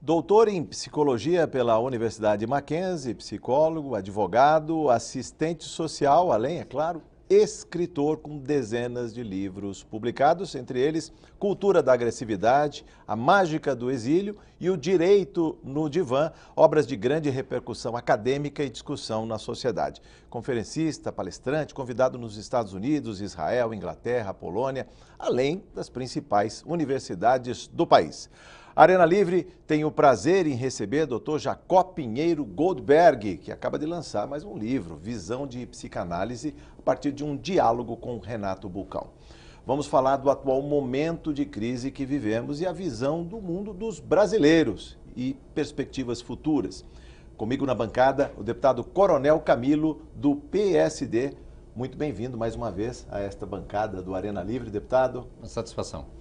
Doutor em psicologia pela Universidade Mackenzie, psicólogo, advogado, assistente social, além, é claro, escritor com dezenas de livros publicados, entre eles Cultura da Agressividade, A Mágica do Exílio e O Direito no Divã, obras de grande repercussão acadêmica e discussão na sociedade. Conferencista, palestrante, convidado nos Estados Unidos, Israel, Inglaterra, Polônia, além das principais universidades do país. A Arena Livre tem o prazer em receber Dr. Jacó Pinheiro Goldberg, que acaba de lançar mais um livro, Visão de Psicanálise, a partir de um diálogo com Renato Bulcão. Vamos falar do atual momento de crise que vivemos e a visão do mundo dos brasileiros e perspectivas futuras. Comigo na bancada, o deputado Coronel Camilo, do PSD. Muito bem-vindo mais uma vez a esta bancada do Arena Livre, deputado. Uma satisfação.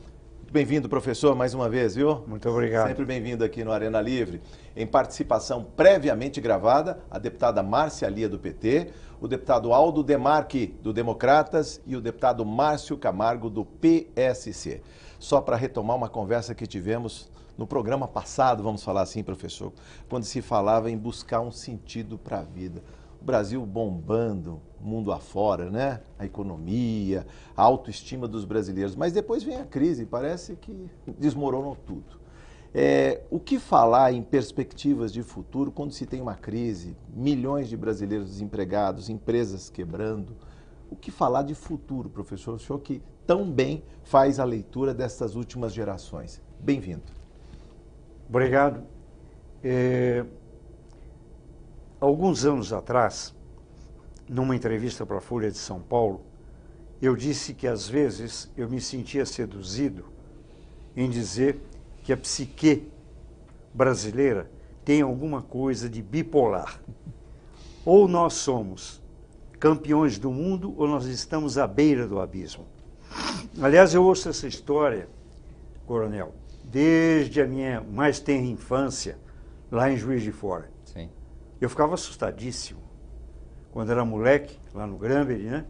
Bem-vindo, professor, mais uma vez, viu? Muito obrigado. Sempre bem-vindo aqui no Arena Livre. Em participação previamente gravada, a deputada Márcia Lia, do PT, o deputado Aldo Demarque, do Democratas, e o deputado Márcio Camargo, do PSC. Só para retomar uma conversa que tivemos no programa passado, vamos falar assim, professor, quando se falava em buscar um sentido para a vida. O Brasil bombando, mundo afora, né? A economia, a autoestima dos brasileiros. Mas depois vem a crise e parece que desmoronou tudo. O que falar em perspectivas de futuro quando se tem uma crise, milhões de brasileiros desempregados, empresas quebrando? O que falar de futuro, professor? O senhor que tão bem faz a leitura dessas últimas gerações. Bem-vindo. Obrigado. Alguns anos atrás, numa entrevista para a Folha de São Paulo, eu disse que às vezes eu me sentia seduzido em dizer que a psique brasileira tem alguma coisa de bipolar. Ou nós somos campeões do mundo ou nós estamos à beira do abismo. Aliás, eu ouço essa história, Coronel, desde a minha mais tenra infância, lá em Juiz de Fora. Sim. Eu ficava assustadíssimo quando era moleque, lá no Granbury, né?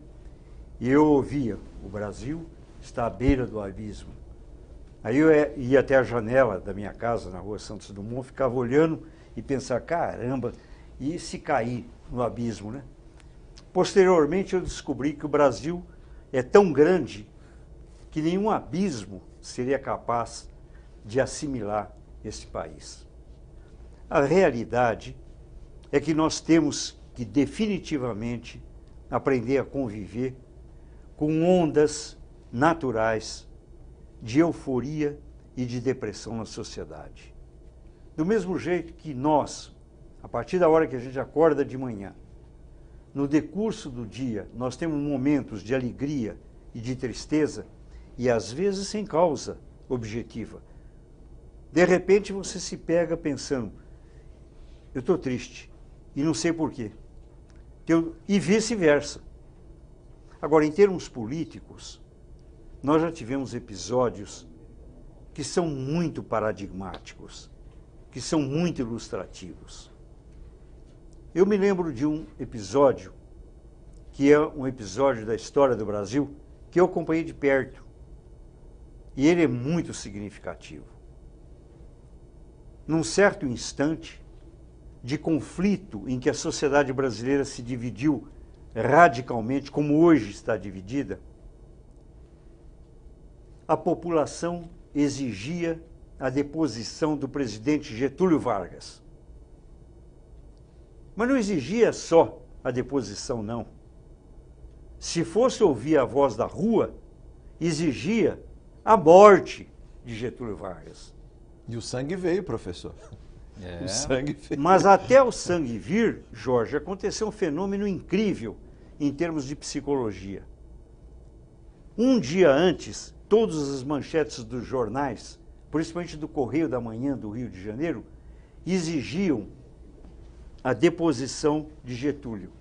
E eu ouvia, o Brasil está à beira do abismo. Aí eu ia até a janela da minha casa, na rua Santos Dumont, ficava olhando e pensava, caramba, e se cair no abismo, né? Posteriormente eu descobri que o Brasil é tão grande que nenhum abismo seria capaz de assimilar esse país. A realidade é que nós temos que definitivamente aprender a conviver com ondas naturais de euforia e de depressão na sociedade. Do mesmo jeito que nós, a partir da hora que a gente acorda de manhã, no decurso do dia, nós temos momentos de alegria e de tristeza, e às vezes sem causa objetiva. De repente você se pega pensando, eu estou triste e não sei porquê. E vice-versa. Agora, em termos políticos, nós já tivemos episódios que são muito paradigmáticos, que são muito ilustrativos. Eu me lembro de um episódio, que é um episódio da história do Brasil, que eu acompanhei de perto. E ele é muito significativo. Num certo instante de conflito em que a sociedade brasileira se dividiu radicalmente, como hoje está dividida, a população exigia a deposição do presidente Getúlio Vargas. Mas não exigia só a deposição, não. Se fosse ouvir a voz da rua, exigia a morte de Getúlio Vargas. E o sangue veio, professor. O sangue veio. Mas até o sangue vir, Jorge, aconteceu um fenômeno incrível em termos de psicologia. Um dia antes, todas as manchetes dos jornais, principalmente do Correio da Manhã do Rio de Janeiro, exigiam a deposição de Getúlio.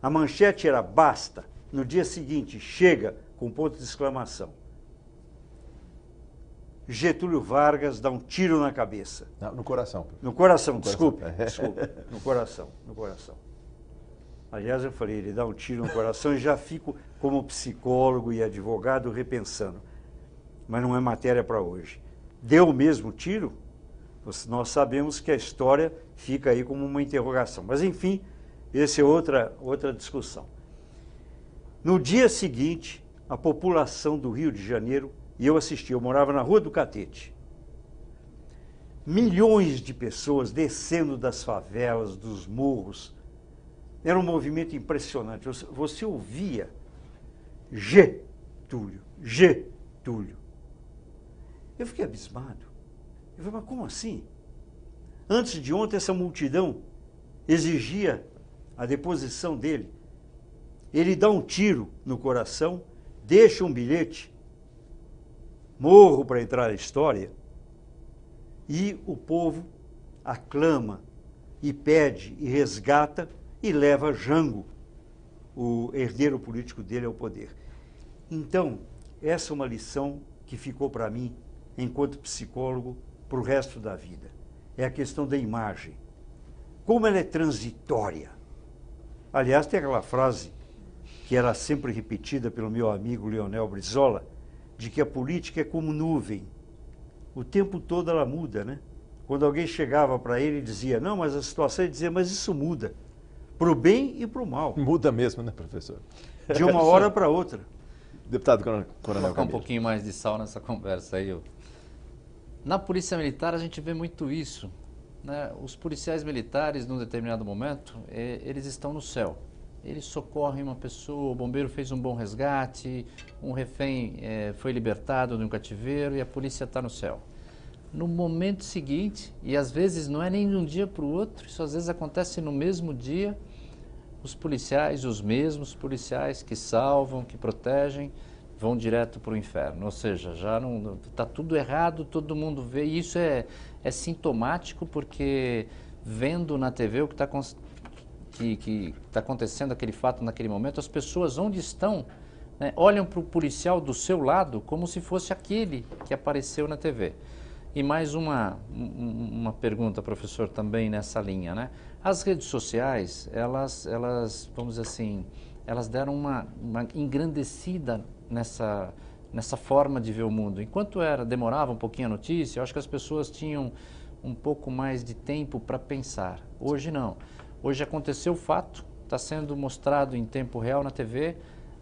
A manchete era basta, no dia seguinte, chega, com ponto de exclamação. Getúlio Vargas dá um tiro na cabeça. Não, no coração. No coração, desculpe. No coração. Aliás, eu falei, ele dá um tiro no coração e já fico, como psicólogo e advogado, repensando. Mas não é matéria para hoje. Deu o mesmo tiro? Nós sabemos que a história fica aí como uma interrogação. Mas, enfim, essa é outra discussão. No dia seguinte, a população do Rio de Janeiro, e eu assisti, eu morava na Rua do Catete, milhões de pessoas descendo das favelas, dos morros. Era um movimento impressionante. Você ouvia Getúlio, Getúlio. Eu fiquei abismado. Eu falei, mas como assim? Antes de ontem, essa multidão exigia a deposição dele. Ele dá um tiro no coração, deixa um bilhete, morro para entrar na história, e o povo aclama e pede e resgata e leva Jango, o herdeiro político dele, ao poder. Então, essa é uma lição que ficou para mim, enquanto psicólogo, para o resto da vida. É a questão da imagem. Como ela é transitória. Aliás, tem aquela frase que era sempre repetida pelo meu amigo Leonel Brizola, de que a política é como nuvem. O tempo todo ela muda, né? Quando alguém chegava para ele e dizia, não, mas a situação, ele dizia, mas isso muda. Para o bem e para o mal. Muda mesmo, né, professor? De uma hora para outra. Deputado Coronel Colocar um Camilo. pouquinho mais de sal nessa conversa aí. Na Polícia Militar a gente vê muito isso, né? Os policiais militares, num determinado momento, eles estão no céu. Eles socorrem uma pessoa, o bombeiro fez um bom resgate, um refém foi libertado de um cativeiro e a polícia está no céu. No momento seguinte, e às vezes não é nem de um dia para o outro, isso às vezes acontece no mesmo dia, os policiais, os mesmos policiais que salvam, que protegem, vão direto para o inferno. Ou seja, já não está tudo errado, todo mundo vê. E isso é sintomático porque vendo na TV o que está acontecendo, aquele fato naquele momento, as pessoas onde estão, né, olham para o policial do seu lado como se fosse aquele que apareceu na TV. E mais uma pergunta, professor, também nessa linha, né? As redes sociais, elas vamos dizer assim, elas deram uma engrandecida nessa forma de ver o mundo. Enquanto demorava um pouquinho a notícia, eu acho que as pessoas tinham um pouco mais de tempo para pensar. Hoje não. Hoje aconteceu o fato, está sendo mostrado em tempo real na TV,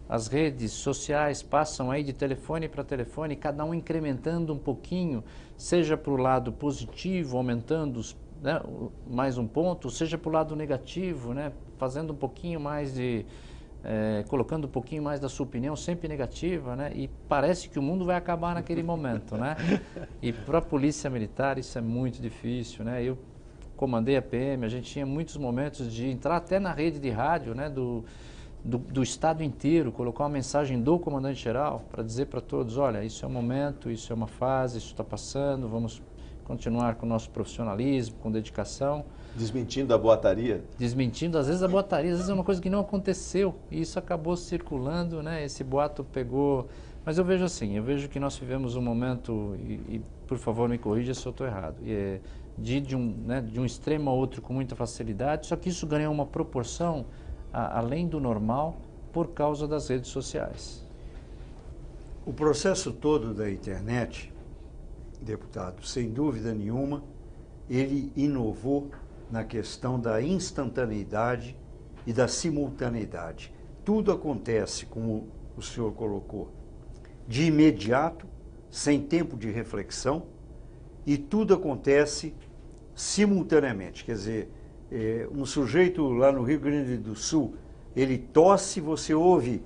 as redes sociais passam aí de telefone para telefone, cada um incrementando um pouquinho, seja para o lado positivo, aumentando né, mais um ponto, seja para o lado negativo, né, fazendo um pouquinho mais colocando um pouquinho mais da sua opinião, sempre negativa, né, e parece que o mundo vai acabar naquele momento, né? E para a Polícia Militar isso é muito difícil, né? Eu comandei a PM, a gente tinha muitos momentos de entrar até na rede de rádio, né, do estado inteiro, colocar uma mensagem do comandante-geral para dizer para todos, olha, isso é um momento, isso é uma fase, isso está passando, vamos continuar com o nosso profissionalismo, com dedicação. Desmentindo a boataria? Desmentindo, às vezes a boataria, às vezes é uma coisa que não aconteceu e isso acabou circulando, né? Esse boato pegou... Mas eu vejo assim, eu vejo que nós vivemos um momento, e por favor me corrija se eu estou errado, de um extremo a outro com muita facilidade, só que isso ganhou uma proporção além do normal por causa das redes sociais. O processo todo da internet, deputado, sem dúvida nenhuma, ele inovou na questão da instantaneidade e da simultaneidade. Tudo acontece, como o senhor colocou, de imediato, sem tempo de reflexão, e tudo acontece simultaneamente. Quer dizer, um sujeito lá no Rio Grande do Sul, ele tosse, você ouve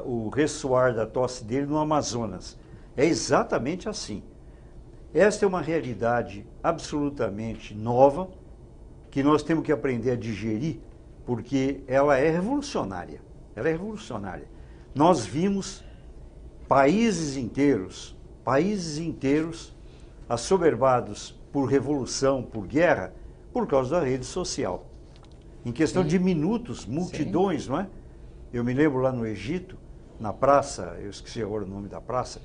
o ressoar da tosse dele no Amazonas. É exatamente assim. Esta é uma realidade absolutamente nova, que nós temos que aprender a digerir, porque ela é revolucionária. Ela é revolucionária. Nós vimos países inteiros assoberbados por revolução, por guerra, por causa da rede social. Em questão de minutos, multidões, não é? Eu me lembro lá no Egito, na praça, eu esqueci agora o nome da praça,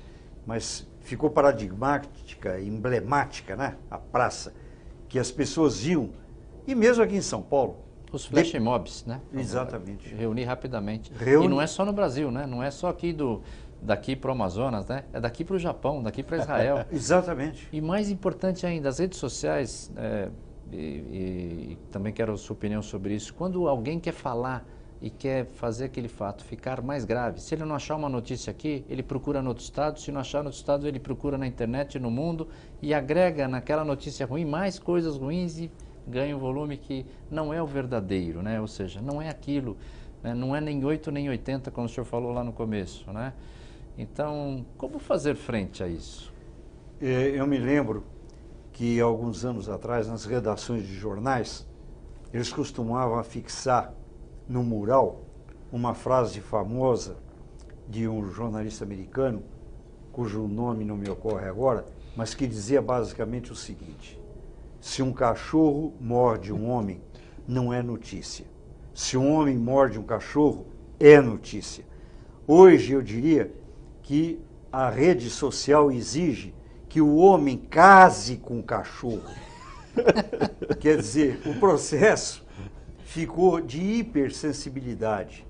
mas ficou paradigmática, emblemática, né? A praça, que as pessoas iam, e mesmo aqui em São Paulo. Os flash mobs, né? Exatamente. Reunir rapidamente. E não é só no Brasil, né? Não é só aqui daqui para o Amazonas, né? É daqui para o Japão, daqui para Israel. Exatamente. E mais importante ainda, as redes sociais, e também quero a sua opinião sobre isso, quando alguém quer falar e quer fazer aquele fato ficar mais grave, se ele não achar uma notícia aqui, ele procura no outro estado, se não achar no outro estado, ele procura na internet, no mundo, e agrega naquela notícia ruim mais coisas ruins e ganha um volume que não é o verdadeiro, né? Ou seja, não é aquilo, né? Não é nem 8 nem 80, como o senhor falou lá no começo, né? Então, como fazer frente a isso? Eu me lembro que alguns anos atrás, nas redações de jornais, eles costumavam fixar no mural uma frase famosa de um jornalista americano, cujo nome não me ocorre agora, mas que dizia basicamente o seguinte: se um cachorro morde um homem, não é notícia. Se um homem morde um cachorro, é notícia. Hoje eu diria que a rede social exige que o homem case com o cachorro. Quer dizer, o processo ficou de hipersensibilidade.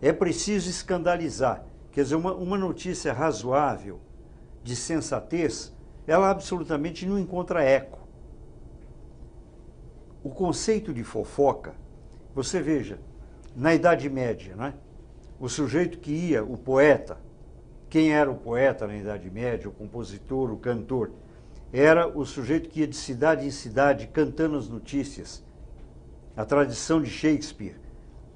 É preciso escandalizar. Quer dizer, uma notícia razoável, de sensatez, ela absolutamente não encontra eco. O conceito de fofoca, você veja, na Idade Média, né? O sujeito que ia, o poeta, quem era o poeta na Idade Média, o compositor, o cantor, era o sujeito que ia de cidade em cidade cantando as notícias. A tradição de Shakespeare.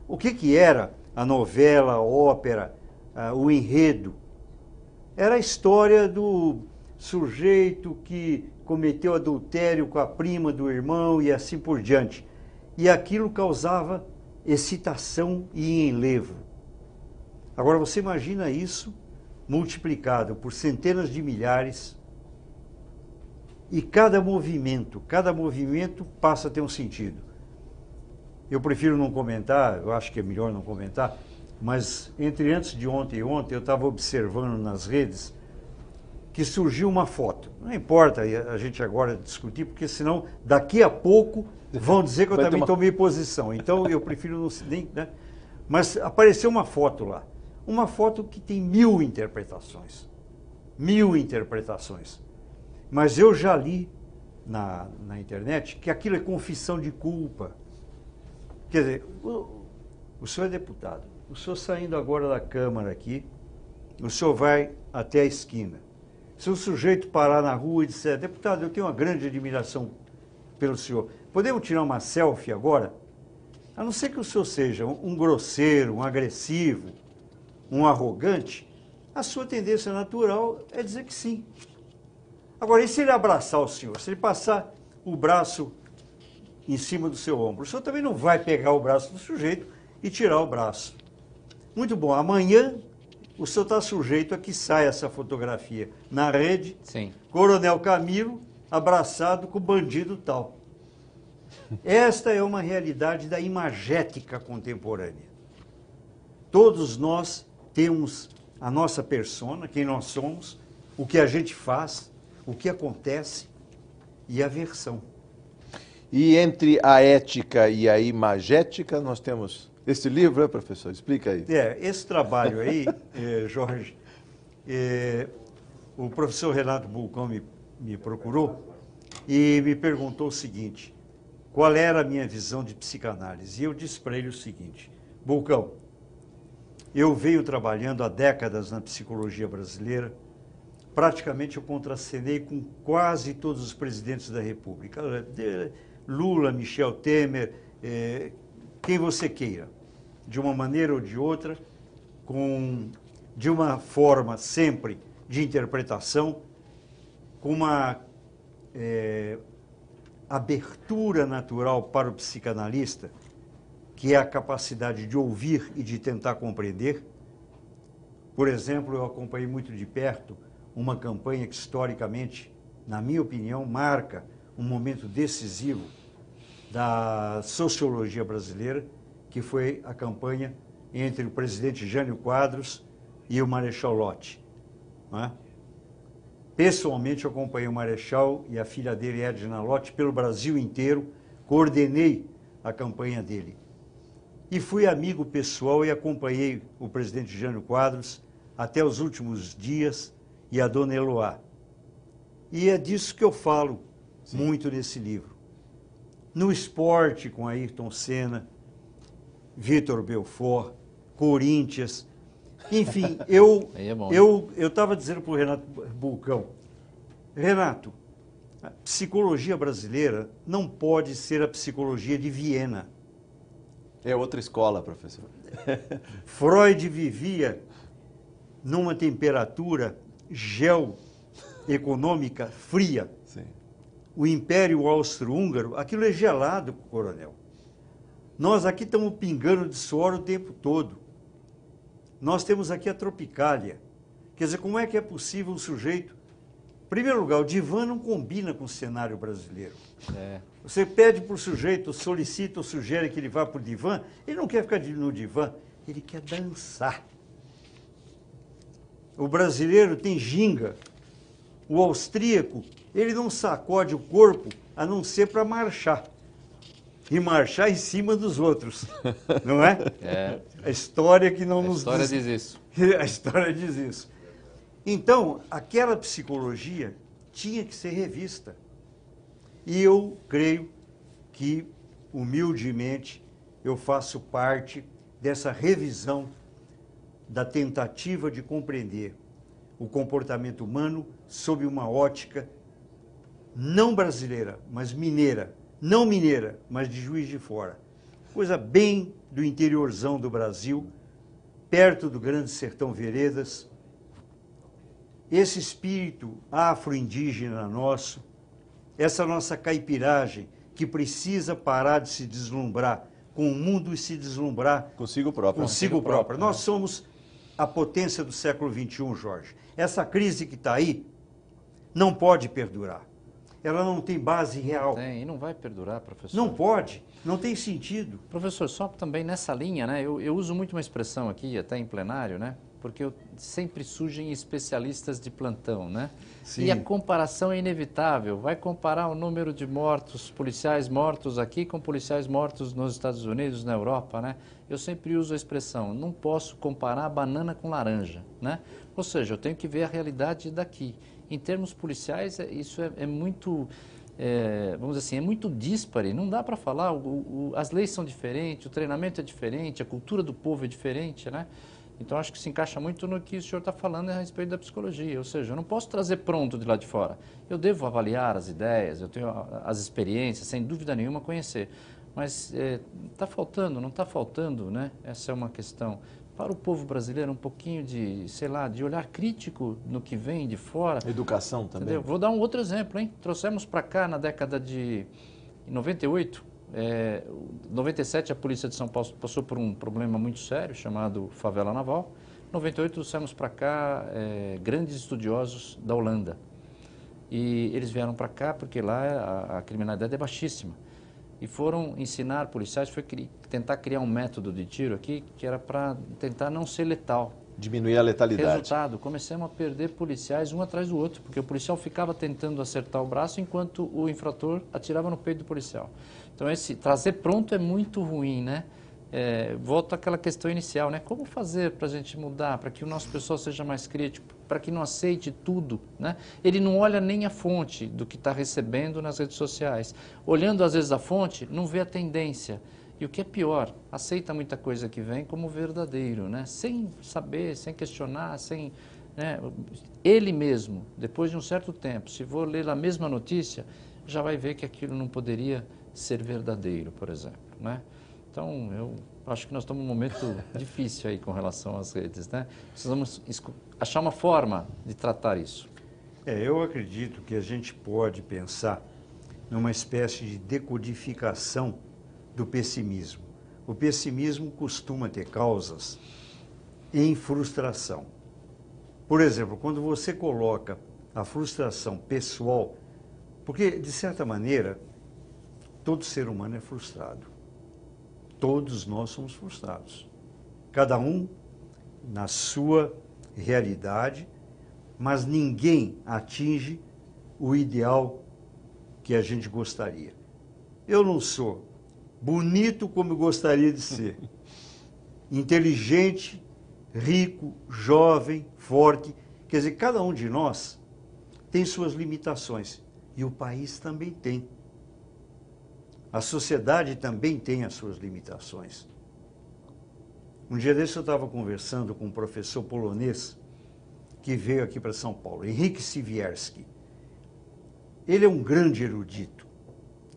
O que era a novela, a ópera, o enredo? Era a história do sujeito que cometeu adultério com a prima do irmão e assim por diante. E aquilo causava excitação e enlevo. Agora você imagina isso multiplicado por centenas de milhares, e cada movimento passa a ter um sentido. Eu prefiro não comentar, eu acho que é melhor não comentar, mas entre antes de ontem e ontem eu estava observando nas redes que surgiu uma foto. Não importa a gente agora discutir, porque senão daqui a pouco vão dizer que eu também tomei posição. Então eu prefiro não... né? Mas apareceu uma foto lá. Uma foto que tem 1000 interpretações. 1000 interpretações. Mas eu já li na internet que aquilo é confissão de culpa. Quer dizer, o senhor é deputado. O senhor saindo agora da Câmara aqui, o senhor vai até a esquina. Se o sujeito parar na rua e disser: deputado, eu tenho uma grande admiração pelo senhor, podemos tirar uma selfie agora? A não ser que o senhor seja um grosseiro, um agressivo, um arrogante, a sua tendência natural é dizer que sim. Agora, e se ele abraçar o senhor? Se ele passar o braço em cima do seu ombro, o senhor também não vai pegar o braço do sujeito e tirar o braço. Muito bom, amanhã o senhor está sujeito a que saia essa fotografia na rede. Sim. Coronel Camilo abraçado com o bandido tal. Esta é uma realidade da imagética contemporânea. Todos nós temos a nossa persona, quem nós somos, o que a gente faz, o que acontece e a versão. E entre a ética e a imagética, nós temos esse livro, né, professor? Explica aí. Esse trabalho aí, Jorge, o professor Renato Bulcão me procurou e me perguntou o seguinte: qual era a minha visão de psicanálise? E eu disse para ele o seguinte: Bulcão, eu venho trabalhando há décadas na psicologia brasileira, praticamente eu contracenei com quase todos os presidentes da República, Lula, Michel Temer, quem você queira, de uma maneira ou de outra, de uma forma sempre de interpretação, com uma abertura natural para o psicanalista, que é a capacidade de ouvir e de tentar compreender. Por exemplo, eu acompanhei muito de perto uma campanha que, historicamente, na minha opinião, marca um momento decisivo da sociologia brasileira, que foi a campanha entre o presidente Jânio Quadros e o Marechal Lott. Não é? Pessoalmente, eu acompanhei o Marechal e a filha dele, Edna Lott, pelo Brasil inteiro, coordenei a campanha dele. E fui amigo pessoal e acompanhei o presidente Jânio Quadros até os últimos dias, e a Dona Eloá. E é disso que eu falo muito nesse livro. No esporte, com Ayrton Senna, Vitor Belfort, Corinthians, enfim, eu estava dizendo para o Renato Bulcão, Renato, a psicologia brasileira não pode ser a psicologia de Viena. É outra escola, professor. Freud vivia numa temperatura geoeconômica fria. Sim. O Império Austro-Húngaro, aquilo é gelado, coronel. Nós aqui estamos pingando de suor o tempo todo. Nós temos aqui a Tropicália. Quer dizer, como é que é possível um sujeito... Em primeiro lugar, o divã não combina com o cenário brasileiro. Você pede para o sujeito, solicita ou sugere que ele vá para o divã, ele não quer ficar no divã, ele quer dançar. O brasileiro tem ginga. O austríaco, ele não sacode o corpo a não ser para marchar. E marchar em cima dos outros, não é? A história que não nos diz. A história diz isso. A história diz isso. Então, aquela psicologia tinha que ser revista. E eu creio que, humildemente, eu faço parte dessa revisão da tentativa de compreender o comportamento humano sob uma ótica não brasileira, mas mineira. Não mineira, mas de Juiz de Fora. Coisa bem do interiorzão do Brasil, perto do Grande Sertão Veredas. Esse espírito afro-indígena nosso, essa nossa caipiragem, que precisa parar de se deslumbrar com o mundo e se deslumbrar consigo próprio. Consigo próprio. Nós somos a potência do século XXI, Jorge. Essa crise que está aí não pode perdurar. Ela não tem base real. Tem, e não vai perdurar, professor. Não pode, não tem sentido. Professor, só também nessa linha, né? Eu uso muito uma expressão aqui, até em plenário, né? Porque sempre surgem especialistas de plantão, né? Sim. E a comparação é inevitável. Vai comparar o número de mortos, policiais mortos aqui com policiais mortos nos Estados Unidos, na Europa, né? Eu sempre uso a expressão, não posso comparar banana com laranja, né? Ou seja, eu tenho que ver a realidade daqui. Em termos policiais, isso é muito, vamos dizer assim, é muito díspare. Não dá para falar, as leis são diferentes, o treinamento é diferente, a cultura do povo é diferente, né? Então, acho que se encaixa muito no que o senhor está falando a respeito da psicologia. Ou seja, eu não posso trazer pronto de lá de fora. Eu devo avaliar as ideias, eu tenho as experiências, sem dúvida nenhuma, conhecer. Mas está faltando, não está faltando, né? Essa é uma questão. Para o povo brasileiro, um pouquinho de, sei lá, de olhar crítico no que vem de fora. Educação também. Entendeu? Vou dar um outro exemplo, hein? Trouxemos para cá na década de 98... Em 97 a polícia de São Paulo passou por um problema muito sério chamado favela naval. Em 98 trouxemos para cá grandes estudiosos da Holanda e eles vieram para cá porque lá a criminalidade é baixíssima e foram ensinar policiais, foi tentar criar um método de tiro aqui que era para tentar não ser letal. Diminuir a letalidade. Resultado, começamos a perder policiais um atrás do outro, porque o policial ficava tentando acertar o braço enquanto o infrator atirava no peito do policial. Então, esse trazer pronto é muito ruim, né? Volto àquela questão inicial, né? Como fazer para a gente mudar, para que o nosso pessoal seja mais crítico, para que não aceite tudo, né? Ele não olha nem a fonte do que está recebendo nas redes sociais. Olhando, às vezes, a fonte, não vê a tendência. E o que é pior, aceita muita coisa que vem como verdadeiro, né? Sem saber, sem questionar, sem... né? Ele mesmo, depois de um certo tempo, se for ler a mesma notícia, já vai ver que aquilo não poderia ser verdadeiro, por exemplo, né? Então, eu acho que nós estamos num momento difícil aí com relação às redes, né? Precisamos achar uma forma de tratar isso. Eu acredito que a gente pode pensar numa espécie de decodificação do pessimismo. O pessimismo costuma ter causas em frustração. Por exemplo, quando você coloca a frustração pessoal, porque, de certa maneira, todo ser humano é frustrado. Todos nós somos frustrados. Cada um na sua realidade, mas ninguém atinge o ideal que a gente gostaria. Eu não sou bonito como eu gostaria de ser, inteligente rico, jovem, forte. Quer dizer, cada um de nós tem suas limitações. E o país também tem. A sociedade também tem as suas limitações. Um dia desse eu estava conversando com um professor polonês que veio aqui para São Paulo, Henryk Siwierski. Ele é um grande erudito.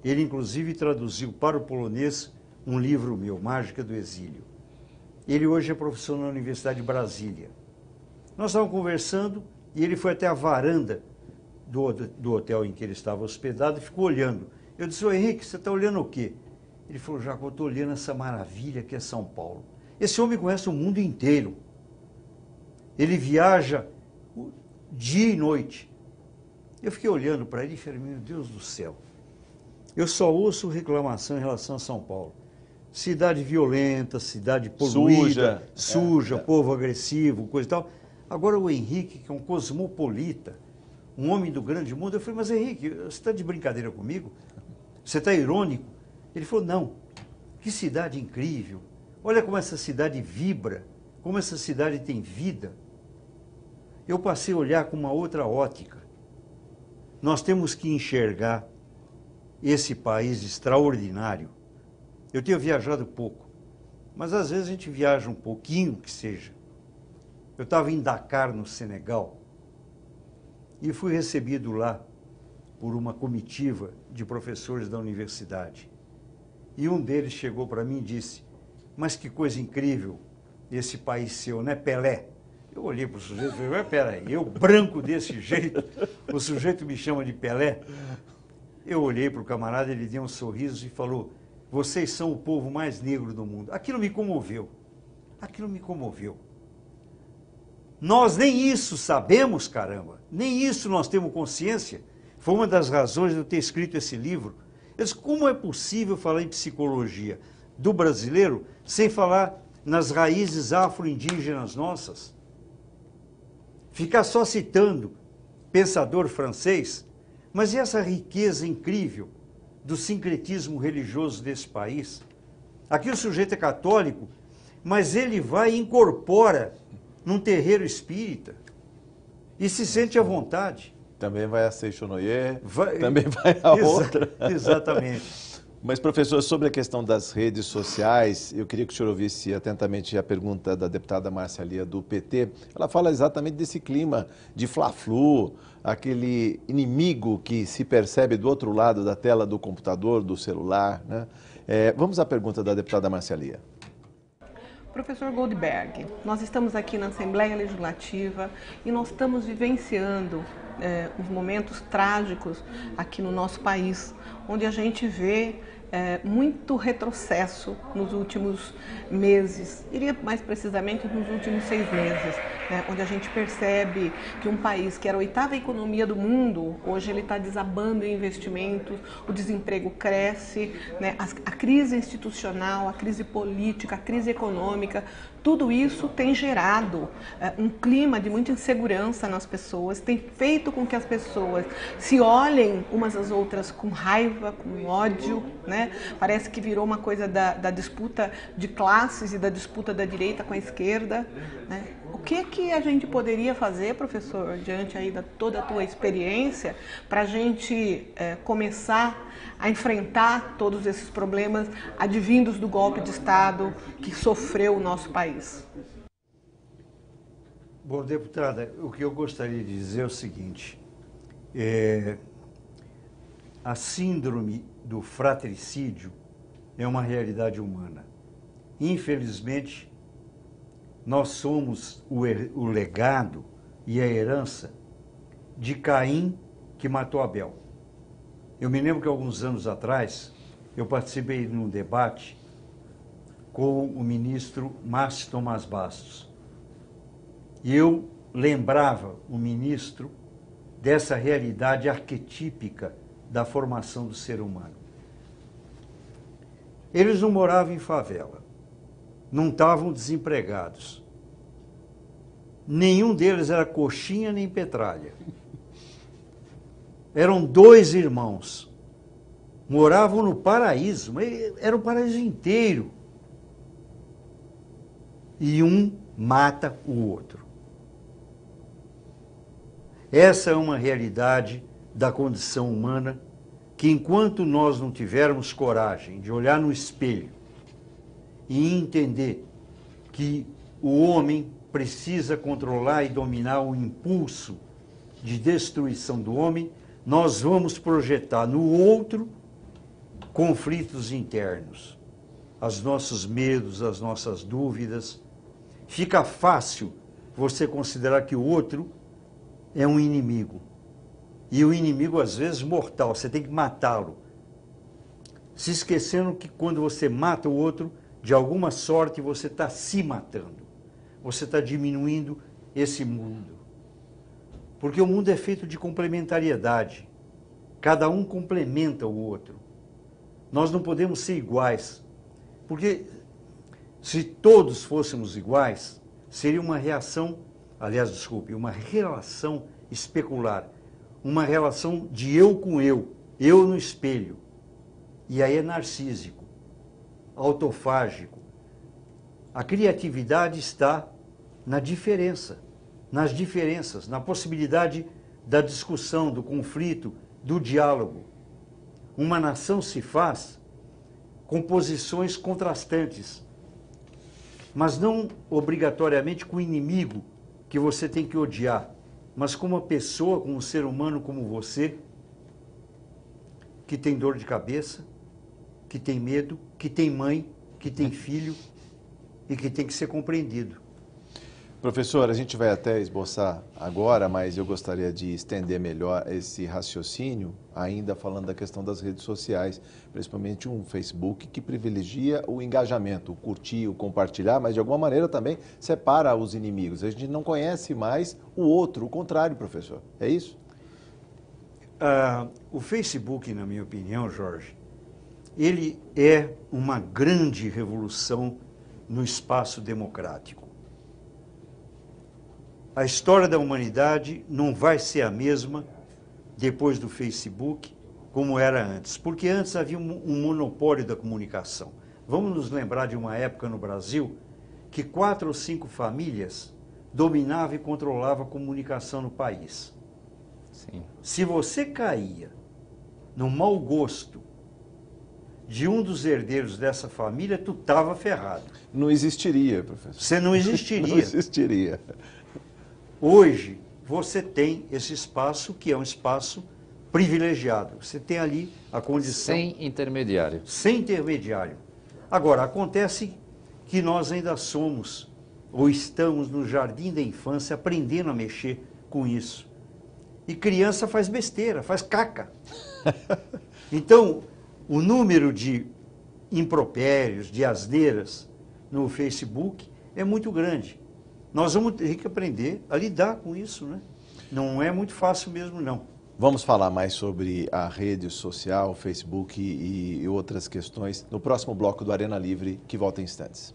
Ele, inclusive, traduziu para o polonês um livro meu, Mágica do Exílio. Ele hoje é professor na Universidade de Brasília. Nós estávamos conversando e ele foi até a varanda do hotel em que ele estava hospedado e ficou olhando. Eu disse, ô Henrique, você está olhando o quê? Ele falou, Jaco, eu estou olhando essa maravilha que é São Paulo. Esse homem conhece o mundo inteiro. Ele viaja dia e noite. Eu fiquei olhando para ele e falei, meu Deus do céu, eu só ouço reclamação em relação a São Paulo. Cidade violenta, cidade poluída, suja, povo agressivo, coisa e tal. Agora o Henrique, que é um cosmopolita, um homem do grande mundo, eu falei, mas Henrique, você está de brincadeira comigo? Você está irônico? Ele falou, não, que cidade incrível. Olha como essa cidade vibra, como essa cidade tem vida. Eu passei a olhar com uma outra ótica. Nós temos que enxergar esse país extraordinário. Eu tenho viajado pouco, mas às vezes a gente viaja um pouquinho que seja. Eu estava em Dakar, no Senegal, e fui recebido lá por uma comitiva de professores da universidade. E um deles chegou para mim e disse, mas que coisa incrível esse país seu, né, Pelé? Eu olhei para o sujeito e falei, mas peraí, eu branco desse jeito, o sujeito me chama de Pelé? Eu olhei para o camarada, ele deu um sorriso e falou, vocês são o povo mais negro do mundo. Aquilo me comoveu, aquilo me comoveu. Nós nem isso sabemos, caramba, nem isso nós temos consciência. Foi uma das razões de eu ter escrito esse livro. Eu disse, como é possível falar em psicologia do brasileiro sem falar nas raízes afro-indígenas nossas? Ficar só citando pensador francês, mas e essa riqueza incrível do sincretismo religioso desse país? Aqui o sujeito é católico, mas ele vai e incorpora num terreiro espírita e se sente à vontade. Também vai a Seixonoye, também vai a outra. Exatamente. Mas, professor, sobre a questão das redes sociais, eu queria que o senhor ouvisse atentamente a pergunta da deputada Márcia Lia, do PT. Ela fala exatamente desse clima de fla-flu, aquele inimigo que se percebe do outro lado da tela do computador, do celular, né? Vamos à pergunta da deputada Márcia Lia. Professor Goldberg, nós estamos aqui na Assembleia Legislativa e nós estamos vivenciando os momentos trágicos aqui no nosso país, onde a gente vê muito retrocesso nos últimos meses, iria mais precisamente nos últimos 6 meses, né, onde a gente percebe que um país que era a 8ª economia do mundo, hoje ele está desabando em investimentos, o desemprego cresce, né, a crise institucional, a crise política, a crise econômica, tudo isso tem gerado um clima de muita insegurança nas pessoas, tem feito com que as pessoas se olhem umas às outras com raiva, com ódio, né? Parece que virou uma coisa da disputa de classes e da disputa da direita com a esquerda, né? O que a gente poderia fazer, professor, diante aí da toda a tua experiência, para a gente começar a enfrentar todos esses problemas advindos do golpe de Estado que sofreu o nosso país? Bom, deputada, o que eu gostaria de dizer é o seguinte, a síndrome do fratricídio é uma realidade humana. Infelizmente, nós somos o legado e a herança de Caim que matou Abel. Eu me lembro que alguns anos atrás, eu participei de um debate com o ministro Márcio Tomás Bastos. E eu lembrava o ministro dessa realidade arquetípica da formação do ser humano. Eles não moravam em favela, não estavam desempregados. Nenhum deles era coxinha nem petralha. Eram 2 irmãos, moravam no paraíso, era o paraíso inteiro. E um mata o outro. Essa é uma realidade da condição humana que, enquanto nós não tivermos coragem de olhar no espelho e entender que o homem precisa controlar e dominar o impulso de destruição do homem, nós vamos projetar no outro conflitos internos, os nossos medos, as nossas dúvidas. Fica fácil você considerar que o outro é um inimigo. E o inimigo, às vezes, mortal, você tem que matá-lo. Se esquecendo que quando você mata o outro, de alguma sorte você está se matando. Você está diminuindo esse mundo. Porque o mundo é feito de complementariedade. Cada um complementa o outro. Nós não podemos ser iguais. Porque se todos fôssemos iguais, seria uma reação, uma relação especular. Uma relação de eu com eu no espelho. E aí é narcísico, autofágico. A criatividade está na diferença, nas diferenças, na possibilidade da discussão, do conflito, do diálogo. Uma nação se faz com posições contrastantes, mas não obrigatoriamente com o inimigo que você tem que odiar, mas com uma pessoa, com um ser humano como você, que tem dor de cabeça, que tem medo, que tem mãe, que tem filho e que tem que ser compreendido. Professor, a gente vai até esboçar agora, mas eu gostaria de estender melhor esse raciocínio, ainda falando da questão das redes sociais, principalmente um Facebook que privilegia o engajamento, o curtir, o compartilhar, mas de alguma maneira também separa os inimigos. A gente não conhece mais o outro, o contrário, professor. É isso? O Facebook, na minha opinião, Jorge, ele é uma grande revolução no espaço democrático. A história da humanidade não vai ser a mesma depois do Facebook como era antes, porque antes havia um monopólio da comunicação. Vamos nos lembrar de uma época no Brasil que 4 ou 5 famílias dominavam e controlavam a comunicação no país. Sim. Se você caía no mau gosto de um dos herdeiros dessa família, tu estava ferrado. Não existiria, professor. Você não existiria. Não existiria. Hoje, você tem esse espaço que é um espaço privilegiado. Você tem ali a condição... Sem intermediário. Sem intermediário. Agora, acontece que nós ainda somos, ou estamos no jardim da infância, aprendendo a mexer com isso. E criança faz besteira, faz caca. Então, o número de impropérios, de asneiras no Facebook é muito grande. Nós vamos ter que aprender a lidar com isso, né? Não é muito fácil mesmo, não. Vamos falar mais sobre a rede social, Facebook e outras questões no próximo bloco do Arena Livre, que volta em instantes.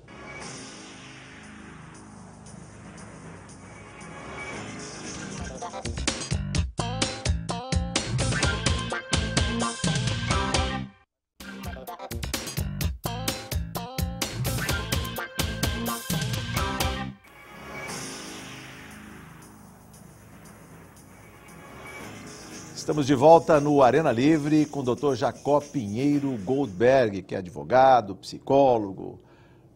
Estamos de volta no Arena Livre com o Dr. Jacó Pinheiro Goldberg, que é advogado, psicólogo,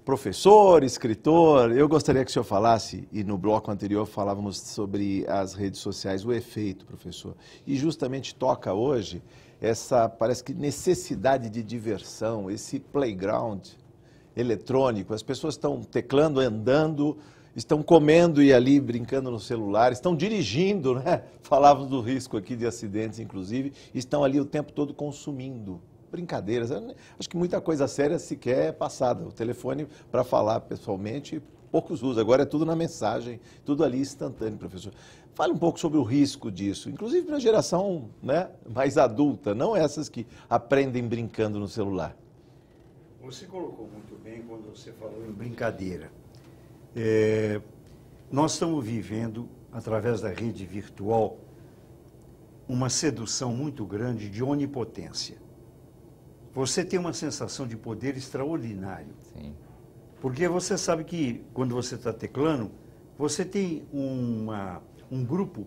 professor, escritor. Eu gostaria que o senhor falasse, e no bloco anterior falávamos sobre as redes sociais, o efeito, professor. E justamente toca hoje essa, parece que, necessidade de diversão, esse playground eletrônico. As pessoas estão teclando, andando, estão comendo e ali brincando no celular, estão dirigindo, né? Falávamos do risco aqui de acidentes, inclusive, estão ali o tempo todo consumindo brincadeiras. Acho que muita coisa séria sequer é passada. O telefone, para falar pessoalmente, poucos usam. Agora é tudo na mensagem, tudo ali instantâneo, professor. Fale um pouco sobre o risco disso, inclusive para a geração, né, mais adulta, não essas que aprendem brincando no celular. Você colocou muito bem quando você falou em brincadeira. Nós estamos vivendo, através da rede virtual, uma sedução muito grande de onipotência. Você tem uma sensação de poder extraordinário. Sim. Porque você sabe que quando você está teclando, você tem um grupo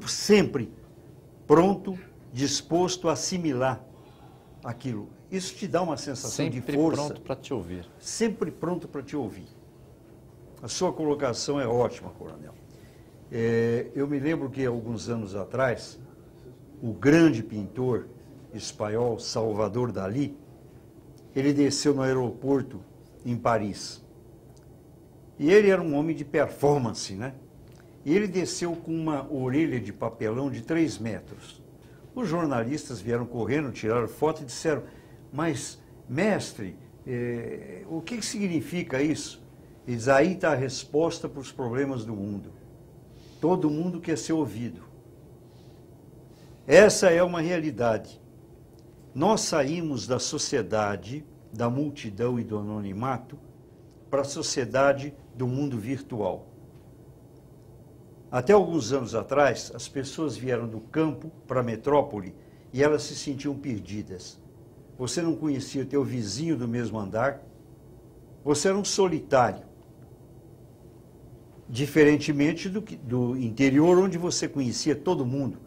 sempre pronto, disposto a assimilar aquilo. Isso te dá uma sensação de força. Sempre pronto para te ouvir. Sempre pronto para te ouvir. A sua colocação é ótima, coronel. Eu me lembro que, alguns anos atrás, o grande pintor espanhol Salvador Dalí, ele desceu no aeroporto em Paris. E ele era um homem de performance, né? E ele desceu com uma orelha de papelão de 3 metros. Os jornalistas vieram correndo, tiraram foto e disseram: mas, mestre, o que significa isso? E diz: aí está a resposta para os problemas do mundo. Todo mundo quer ser ouvido. Essa é uma realidade. Nós saímos da sociedade, da multidão e do anonimato, para a sociedade do mundo virtual. Até alguns anos atrás, as pessoas vieram do campo para a metrópole e elas se sentiam perdidas. Você não conhecia teu vizinho do mesmo andar, você era um solitário. Diferentemente do interior, onde você conhecia todo mundo.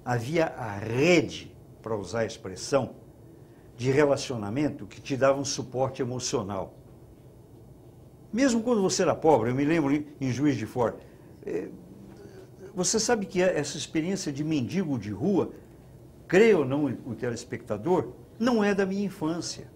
Havia a rede, para usar a expressão, de relacionamento que te dava um suporte emocional. Mesmo quando você era pobre, eu me lembro em Juiz de Fora, você sabe que essa experiência de mendigo de rua, creia ou não o telespectador, não é da minha infância.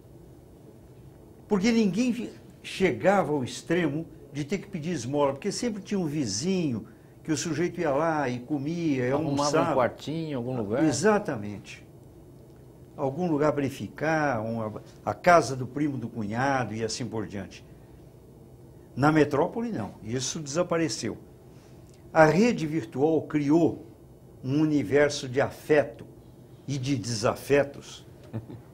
Porque ninguém chegava ao extremo de ter que pedir esmola, porque sempre tinha um vizinho que o sujeito ia lá e comia, almoçava. Arrumava um quartinho em algum lugar. Exatamente. Algum lugar para ele ficar, a casa do primo do cunhado e assim por diante. Na metrópole, não. Isso desapareceu. A rede virtual criou um universo de afeto e de desafetos,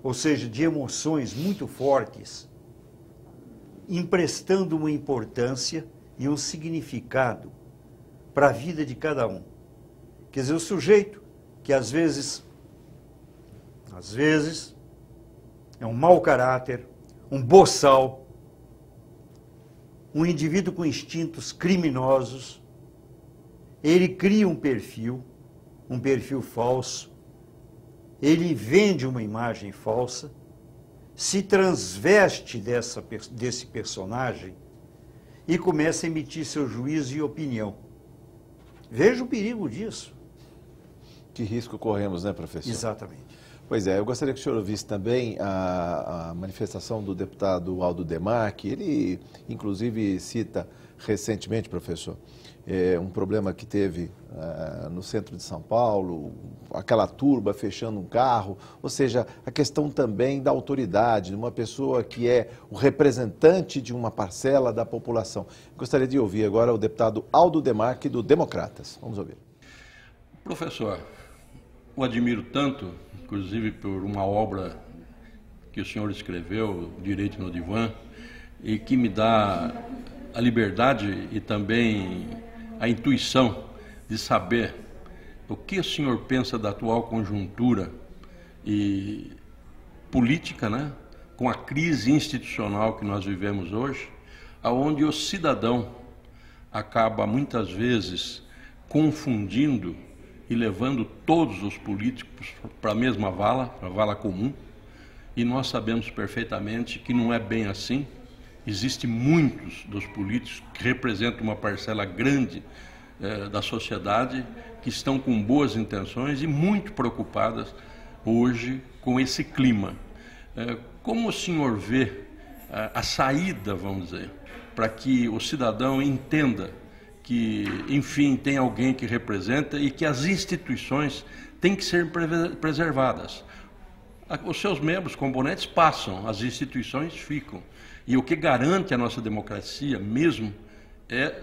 ou seja, de emoções muito fortes, emprestando uma importância e um significado para a vida de cada um. Quer dizer, o sujeito que às vezes é um mau caráter, um boçal, um indivíduo com instintos criminosos, ele cria um perfil falso, ele vende uma imagem falsa, se transveste desse personagem e começa a emitir seu juízo e opinião. Veja o perigo disso. Que risco corremos, né, professor? Exatamente. Pois é, eu gostaria que o senhor ouvisse também a manifestação do deputado Aldo Demarchi. Ele, inclusive, cita recentemente, professor, um problema que teve no centro de São Paulo, aquela turba fechando um carro, ou seja, a questão também da autoridade, de uma pessoa que é o representante de uma parcela da população. Gostaria de ouvir agora o deputado Aldo Demarchi, do Democratas. Vamos ouvir. Professor, eu admiro tanto, inclusive por uma obra que o senhor escreveu, Direito no Divã, e que me dá a liberdade e também a intuição de saber o que o senhor pensa da atual conjuntura e política, né, com a crise institucional que nós vivemos hoje, aonde o cidadão acaba muitas vezes confundindo e levando todos os políticos para a mesma vala, para a vala comum, e nós sabemos perfeitamente que não é bem assim. Existem muitos dos políticos que representam uma parcela grande da sociedade, que estão com boas intenções e muito preocupadas hoje com esse clima. Como o senhor vê a saída, vamos dizer, para que o cidadão entenda que, enfim, tem alguém que representa e que as instituições têm que ser preservadas? Os seus membros, componentes, passam, as instituições ficam. E o que garante a nossa democracia mesmo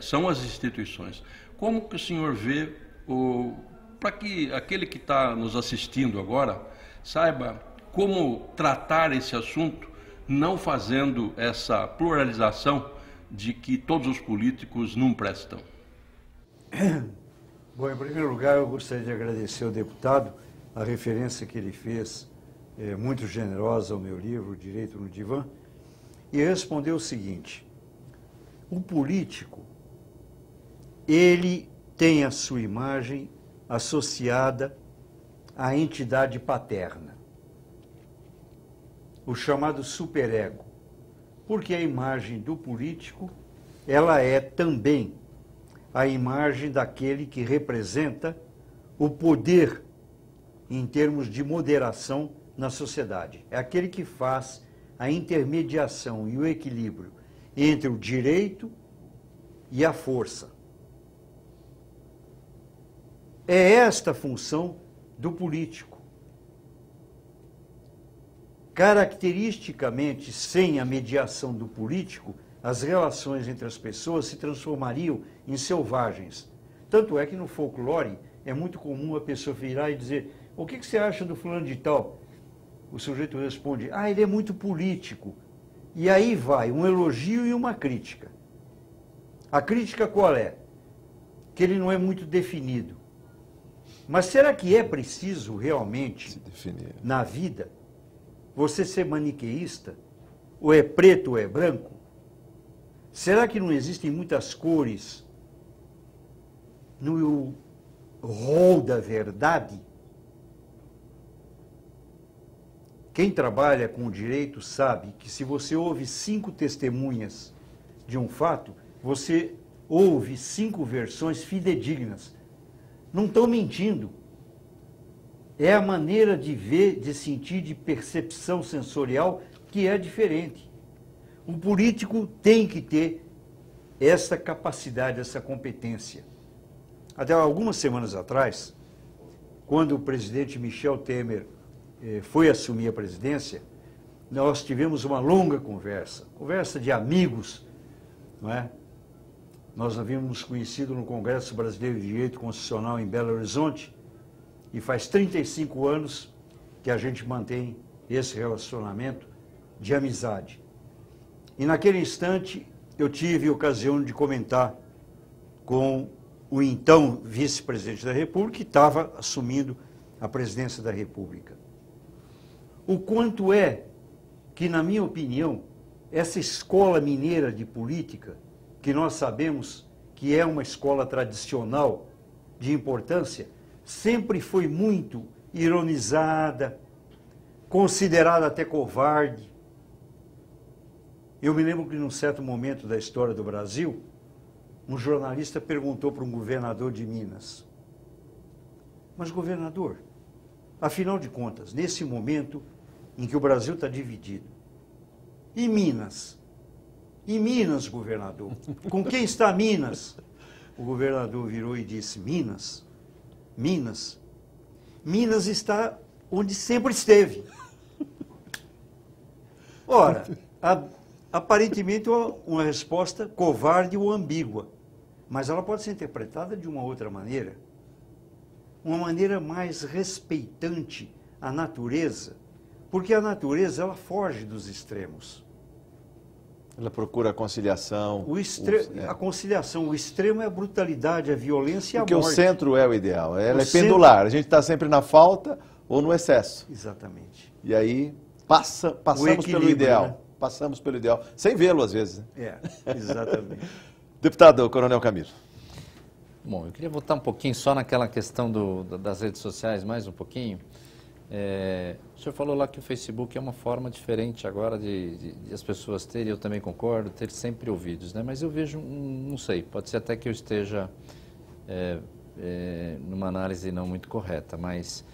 são as instituições. Como que o senhor vê, para que aquele que está nos assistindo agora saiba como tratar esse assunto, não fazendo essa pluralização de que todos os políticos não prestam? Bom, em primeiro lugar, eu gostaria de agradecer ao deputado a referência que ele fez, muito generosa ao meu livro, Direito no Divã. e respondeu o seguinte: o político, ele tem a sua imagem associada à entidade paterna, o chamado superego, porque a imagem do político, ela é também a imagem daquele que representa o poder em termos de moderação na sociedade. É aquele que faz a intermediação e o equilíbrio entre o direito e a força. É esta a função do político. Caracteristicamente, sem a mediação do político, as relações entre as pessoas se transformariam em selvagens. Tanto é que no folclore é muito comum a pessoa virar e dizer: o que você acha do fulano de tal? O sujeito responde: ele é muito político. E aí vai um elogio e uma crítica. A crítica qual é? Que ele não é muito definido. Mas será que é preciso realmente, na vida, você ser maniqueísta? Ou é preto ou é branco? Será que não existem muitas cores no rol da verdade? Quem trabalha com o direito sabe que se você ouve 5 testemunhas de um fato, você ouve 5 versões fidedignas. Não estão mentindo. É a maneira de ver, de sentir, de percepção sensorial que é diferente. O político tem que ter essa capacidade, essa competência. Até algumas semanas atrás, quando o presidente Michel Temer foi assumir a presidência, nós tivemos uma longa conversa de amigos, não é? Nós havíamos nos conhecido no Congresso Brasileiro de Direito Constitucional em Belo Horizonte, e faz 35 anos que a gente mantém esse relacionamento de amizade. E naquele instante eu tive a ocasião de comentar com o então vice-presidente da República, que estava assumindo a presidência da República. O quanto é que, na minha opinião, essa escola mineira de política, que nós sabemos que é uma escola tradicional de importância, sempre foi muito ironizada, considerada até covarde. Eu me lembro que, num certo momento da história do Brasil, um jornalista perguntou para um governador de Minas: mas, governador, afinal de contas, nesse momento em que o Brasil está dividido, e Minas? E Minas, governador? Com quem está Minas? O governador virou e disse: Minas? Minas? Minas está onde sempre esteve. Ora, aparentemente uma resposta covarde ou ambígua, mas ela pode ser interpretada de uma outra maneira. Uma maneira mais respeitante à natureza, porque a natureza, ela foge dos extremos. Ela procura a conciliação. A conciliação, o extremo é a brutalidade, a violência e a morte. Porque o centro é o ideal, ela é pendular, a gente está sempre na falta ou no excesso. Exatamente. E aí passamos pelo ideal, né? Passamos pelo ideal, sem vê-lo às vezes. Né? Exatamente. Deputado Coronel Camilo. Bom, eu queria voltar um pouquinho só naquela questão das redes sociais, mais um pouquinho. O senhor falou lá que o Facebook é uma forma diferente agora de as pessoas terem, eu também concordo, ter sempre ouvidos, né? Mas eu vejo, não sei, pode ser até que eu esteja numa análise não muito correta, mas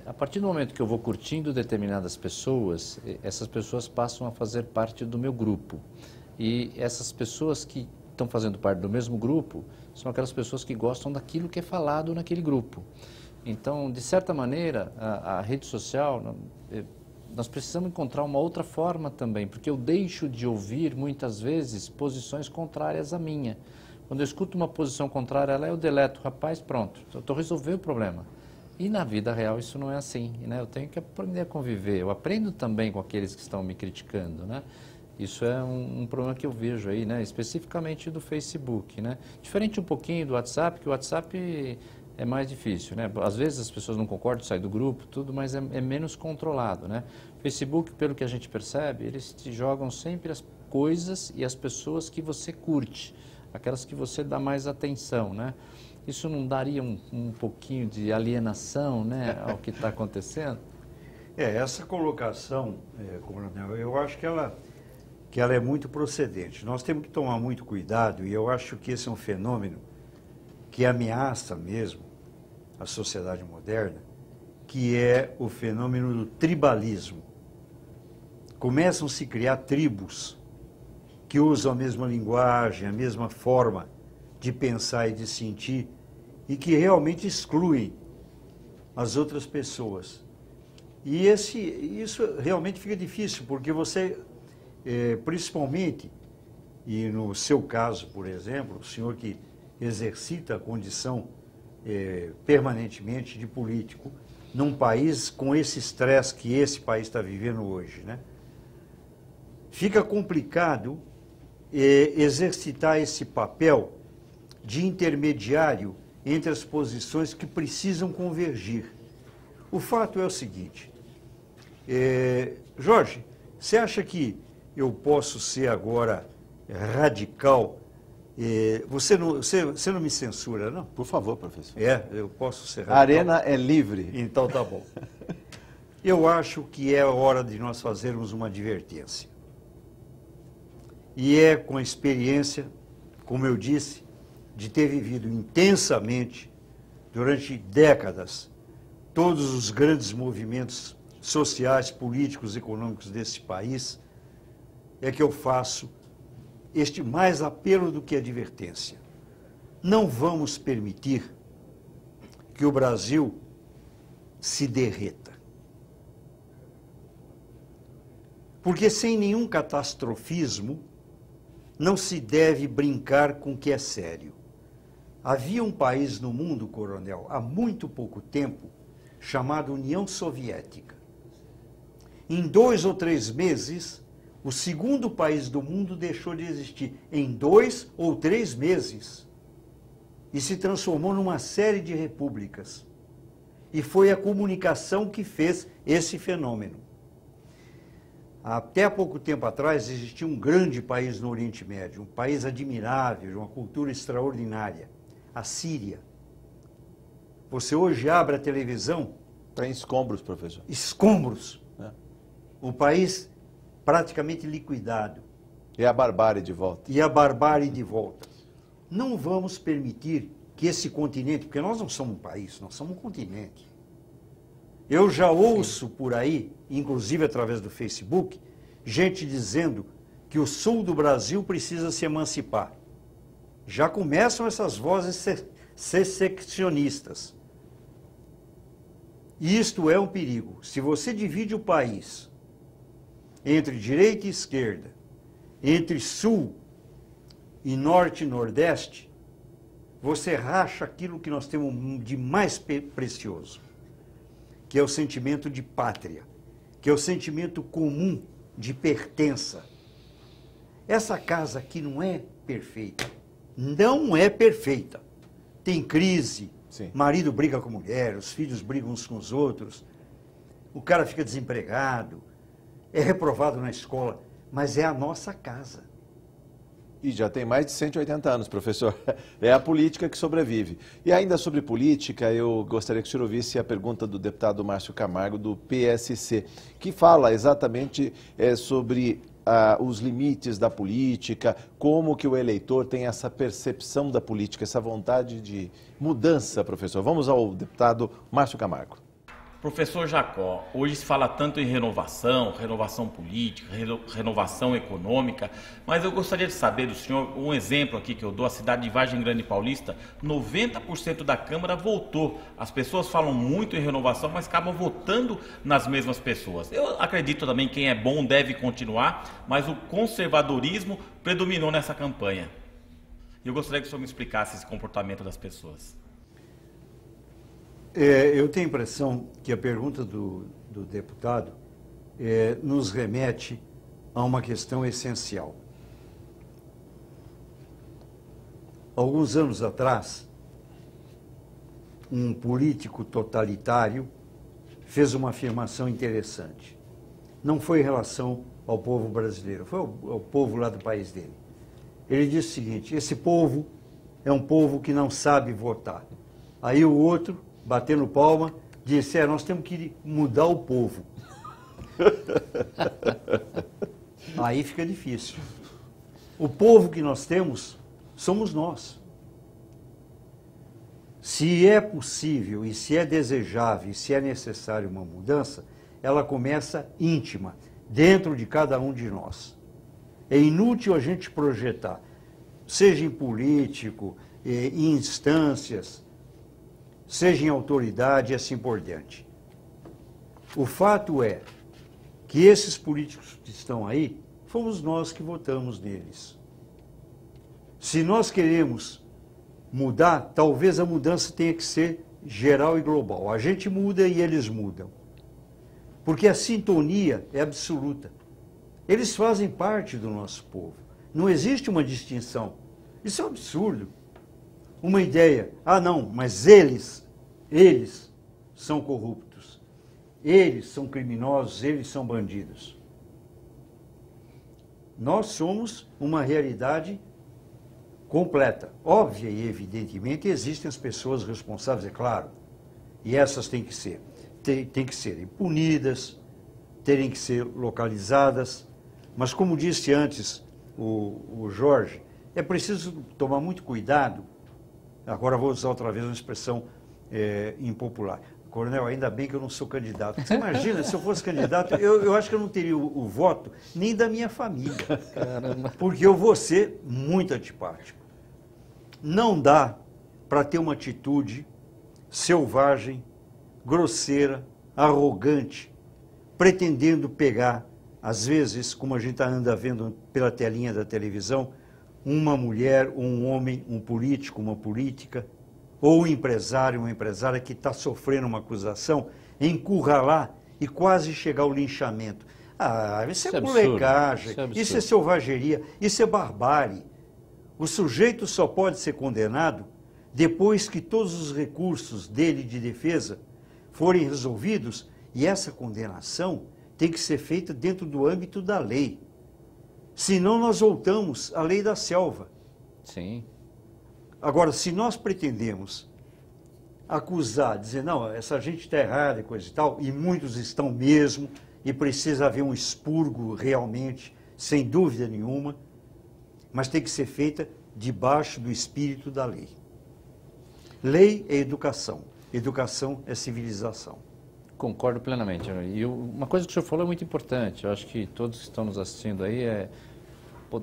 a partir do momento que eu vou curtindo determinadas pessoas, essas pessoas passam a fazer parte do meu grupo. E essas pessoas que estão fazendo parte do mesmo grupo são aquelas pessoas que gostam daquilo que é falado naquele grupo. Então, de certa maneira, a rede social, nós precisamos encontrar uma outra forma também, porque eu deixo de ouvir, muitas vezes, posições contrárias à minha. Quando eu escuto uma posição contrária a ela, eu deleto, rapaz, pronto, eu estou resolvendo o problema. E na vida real isso não é assim, né? Eu tenho que aprender a conviver, eu aprendo também com aqueles que estão me criticando, né? Isso é um problema que eu vejo aí, né? Especificamente do Facebook, né? Diferente um pouquinho do WhatsApp, que o WhatsApp é mais difícil, né? Às vezes as pessoas não concordam, saem do grupo, tudo, mas é menos controlado, né? Facebook, pelo que a gente percebe, eles te jogam sempre as coisas e as pessoas que você curte, aquelas que você dá mais atenção, né? Isso não daria um pouquinho de alienação, né, ao que está acontecendo? Essa colocação, Coronel, eu acho que ela é muito procedente. Nós temos que tomar muito cuidado, e eu acho que esse é um fenômeno que ameaça mesmo a sociedade moderna, que é o fenômeno do tribalismo. Começam a se criar tribos que usam a mesma linguagem, a mesma forma de pensar e de sentir, e que realmente excluem as outras pessoas. E isso realmente fica difícil, porque você, principalmente, e no seu caso, por exemplo, o senhor que exercita a condição permanentemente de político, num país com esse estresse que esse país está vivendo hoje, né? Fica complicado exercitar esse papel de intermediário entre as posições que precisam convergir. O fato é o seguinte, Jorge, você acha que eu posso ser agora radical? Você não me censura, não? Por favor, professor. Eu posso ser radical. A arena é livre. Então tá bom. Eu acho que é hora de nós fazermos uma advertência. E é com a experiência, como eu disse, de ter vivido intensamente, durante décadas, todos os grandes movimentos sociais, políticos, econômicos desse país, é que eu faço este mais apelo do que advertência. Não vamos permitir que o Brasil se derreta. Porque sem nenhum catastrofismo, não se deve brincar com o que é sério. Havia um país no mundo, Coronel, há muito pouco tempo, chamado União Soviética. Em 2 ou 3 meses, o segundo país do mundo deixou de existir. Em 2 ou 3 meses. E se transformou numa série de repúblicas. E foi a comunicação que fez esse fenômeno. Até há pouco tempo atrás existia um grande país no Oriente Médio, um país admirável, de uma cultura extraordinária, a Síria. Você hoje abre a televisão... Está em escombros, professor. Escombros. O país praticamente liquidado. E a barbárie de volta. E a barbárie de volta. Não vamos permitir que esse continente, porque nós não somos um país, nós somos um continente. Eu já ouço por aí, inclusive através do Facebook, gente dizendo que o sul do Brasil precisa se emancipar. Já começam essas vozes secessionistas. E isto é um perigo. Se você divide o país entre direita e esquerda, entre sul e norte e nordeste, você racha aquilo que nós temos de mais precioso, que é o sentimento de pátria, que é o sentimento comum de pertença. Essa casa aqui não é perfeita. Não é perfeita. Tem crise, Sim. Marido briga com a mulher, os filhos brigam uns com os outros, o cara fica desempregado, é reprovado na escola, mas é a nossa casa. E já tem mais de 180 anos, professor. É a política que sobrevive. E ainda sobre política, eu gostaria que o senhor ouvisse a pergunta do deputado Márcio Camargo, do PSC, que fala exatamente sobre os limites da política, como que o eleitor tem essa percepção da política, essa vontade de mudança, professor. Vamos ao deputado Márcio Camargo. Professor Jacó, hoje se fala tanto em renovação, renovação política, renovação econômica, mas eu gostaria de saber do senhor, um exemplo aqui que eu dou, a cidade de Vargem Grande Paulista, 90% da Câmara votou. As pessoas falam muito em renovação, mas acabam votando nas mesmas pessoas. Eu acredito também que quem é bom deve continuar, mas o conservadorismo predominou nessa campanha. Eu gostaria que o senhor me explicasse esse comportamento das pessoas. Eu tenho a impressão que a pergunta do deputado nos remete a uma questão essencial. Alguns anos atrás, um político totalitário, fez uma afirmação interessante. Não foi em relação ao povo brasileiro, foi ao povo lá do país dele. Ele disse o seguinte: esse povo é um povo que não sabe votar. Aí o outro, batendo palma, disse: nós temos que mudar o povo. Aí fica difícil. O povo que nós temos somos nós. Se é possível e se é desejável e se é necessário uma mudança, ela começa íntima, dentro de cada um de nós. É inútil a gente projetar, seja em político, em instâncias, seja em autoridade e assim por diante. O fato é que esses políticos que estão aí, fomos nós que votamos neles. Se nós queremos mudar, talvez a mudança tenha que ser geral e global. A gente muda e eles mudam. Porque a sintonia é absoluta. Eles fazem parte do nosso povo. Não existe uma distinção. Isso é um absurdo. Uma ideia, não, mas eles são corruptos. Eles são criminosos, eles são bandidos. Nós somos uma realidade completa. Óbvia e evidentemente existem as pessoas responsáveis, é claro. E essas têm que serem punidas, terem que ser localizadas. Mas como disse antes o Jorge, é preciso tomar muito cuidado. Agora vou usar outra vez uma expressão impopular. Coronel, ainda bem que eu não sou candidato. Você imagina, se eu fosse candidato, eu acho que eu não teria o voto nem da minha família. Caramba. Porque eu vou ser muito antipático. Não dá para ter uma atitude selvagem, grosseira, arrogante, pretendendo pegar, às vezes, como a gente anda vendo pela telinha da televisão, uma mulher, um homem, um político, uma política, ou um empresário, uma empresária que está sofrendo uma acusação, encurralar e quase chegar ao linchamento. Isso é molecagem, isso é selvageria, isso é barbárie. O sujeito só pode ser condenado depois que todos os recursos dele de defesa forem resolvidos, e essa condenação tem que ser feita dentro do âmbito da lei. Senão nós voltamos à lei da selva. Sim. Agora, se nós pretendemos acusar, dizer, não, essa gente está errada e coisa e tal, e muitos estão mesmo, e precisa haver um expurgo realmente, sem dúvida nenhuma, mas tem que ser feita debaixo do espírito da lei. Lei é educação, educação é civilização. Concordo plenamente. E uma coisa que o senhor falou é muito importante. Eu acho que todos que estão nos assistindo aí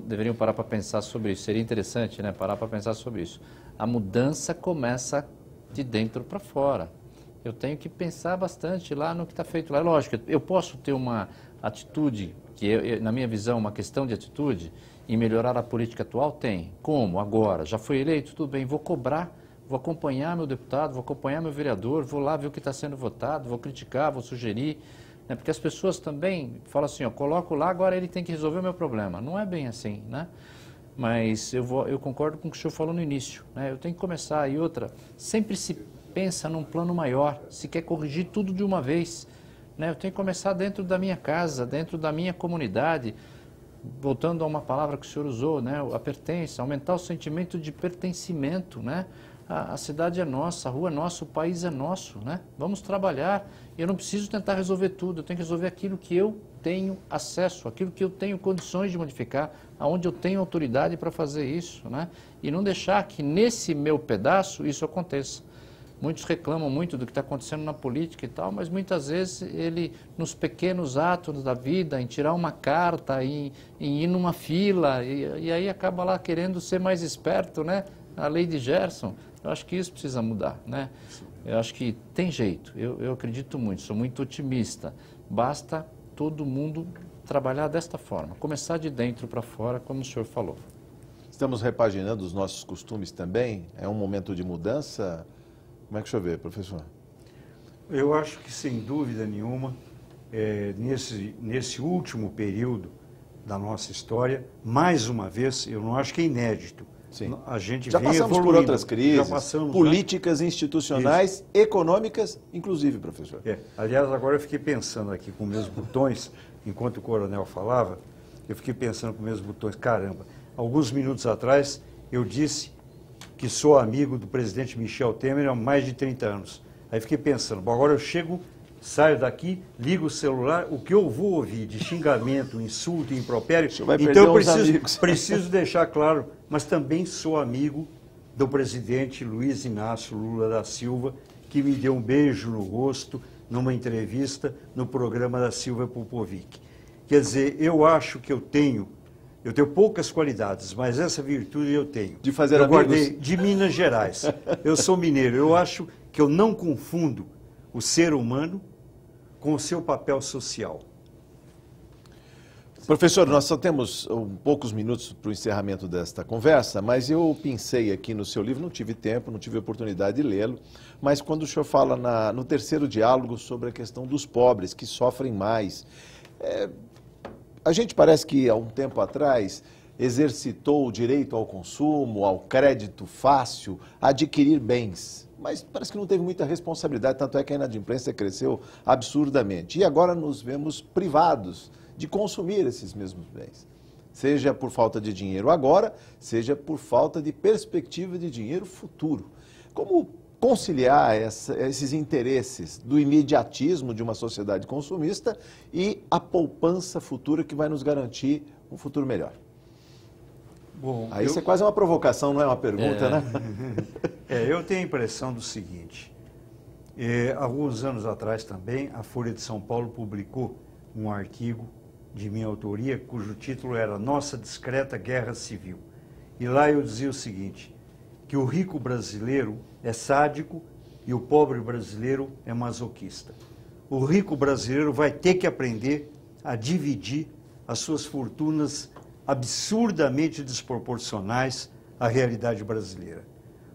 deveriam parar para pensar sobre isso. Seria interessante, né? Parar para pensar sobre isso. A mudança começa de dentro para fora. Eu tenho que pensar bastante lá no que está feito lá. Lógico, eu posso ter uma atitude, que na minha visão, uma questão de atitude, e melhorar a política atual? Tem. Como? Agora. Já fui eleito? Tudo bem. Vou cobrar. Vou acompanhar meu deputado, vou acompanhar meu vereador, vou lá ver o que está sendo votado, vou criticar, vou sugerir, né? Porque as pessoas também falam assim, coloco lá, agora ele tem que resolver o meu problema. Não é bem assim, né? Mas eu concordo com o que o senhor falou no início, né? Eu tenho que começar. E outra, sempre se pensa num plano maior, se quer corrigir tudo de uma vez, né? Eu tenho que começar dentro da minha casa, dentro da minha comunidade, voltando a uma palavra que o senhor usou, né? A pertença, aumentar o sentimento de pertencimento, né? A cidade é nossa, a rua é nossa, o país é nosso, né? Vamos trabalhar. Eu não preciso tentar resolver tudo, eu tenho que resolver aquilo que eu tenho acesso, aquilo que eu tenho condições de modificar, aonde eu tenho autoridade para fazer isso, né? E não deixar que nesse meu pedaço isso aconteça. Muitos reclamam muito do que está acontecendo na política e tal, mas muitas vezes ele, nos pequenos atos da vida, em tirar uma carta, em ir numa fila, e aí acaba lá querendo ser mais esperto, né? A lei de Gerson. Eu acho que isso precisa mudar, né? Eu acho que tem jeito, eu acredito muito, sou muito otimista. Basta todo mundo trabalhar desta forma, começar de dentro para fora, como o senhor falou. Estamos repaginando os nossos costumes também? É um momento de mudança? Como é que o senhor vê, professor? Eu acho que, sem dúvida nenhuma, nesse último período da nossa história, mais uma vez, eu não acho que é inédito, Sim. A gente Já vem passamos por evoluindo. outras crises, Já passamos, políticas, institucionais, econômicas, inclusive, professor. Aliás, agora eu fiquei pensando aqui com meus botões, enquanto o coronel falava, eu fiquei pensando com meus botões, caramba, alguns minutos atrás eu disse que sou amigo do presidente Michel Temer há mais de 30 anos. Aí fiquei pensando, bom, agora eu chego, saio daqui, ligo o celular, o que eu vou ouvir de xingamento, insulto, impropério, então eu preciso deixar claro, mas também sou amigo do presidente Luiz Inácio Lula da Silva, que me deu um beijo no rosto numa entrevista no programa da Silvia Popovic. Quer dizer, eu acho que eu tenho poucas qualidades, mas essa virtude eu tenho. De fazer eu amigos? Guardei de Minas Gerais. Eu sou mineiro, eu acho que eu não confundo o ser humano com o seu papel social. Professor, nós só temos poucos minutos para o encerramento desta conversa, mas eu pensei aqui no seu livro, não tive tempo, não tive oportunidade de lê-lo, mas quando o senhor fala no terceiro diálogo sobre a questão dos pobres, que sofrem mais, a gente parece que há um tempo atrás exercitou o direito ao consumo, ao crédito fácil, a adquirir bens. Mas parece que não teve muita responsabilidade, tanto é que a inadimplência cresceu absurdamente. E agora nos vemos privados de consumir esses mesmos bens. Seja por falta de dinheiro agora, seja por falta de perspectiva de dinheiro futuro. Como conciliar esses interesses do imediatismo de uma sociedade consumista e a poupança futura que vai nos garantir um futuro melhor? Bom, aí isso é quase uma provocação, não é uma pergunta, né? Eu tenho a impressão do seguinte, alguns anos atrás também, a Folha de São Paulo publicou um artigo de minha autoria, cujo título era Nossa Discreta Guerra Civil. E lá eu dizia o seguinte, que o rico brasileiro é sádico e o pobre brasileiro é masoquista. O rico brasileiro vai ter que aprender a dividir as suas fortunas absurdamente desproporcionais à realidade brasileira.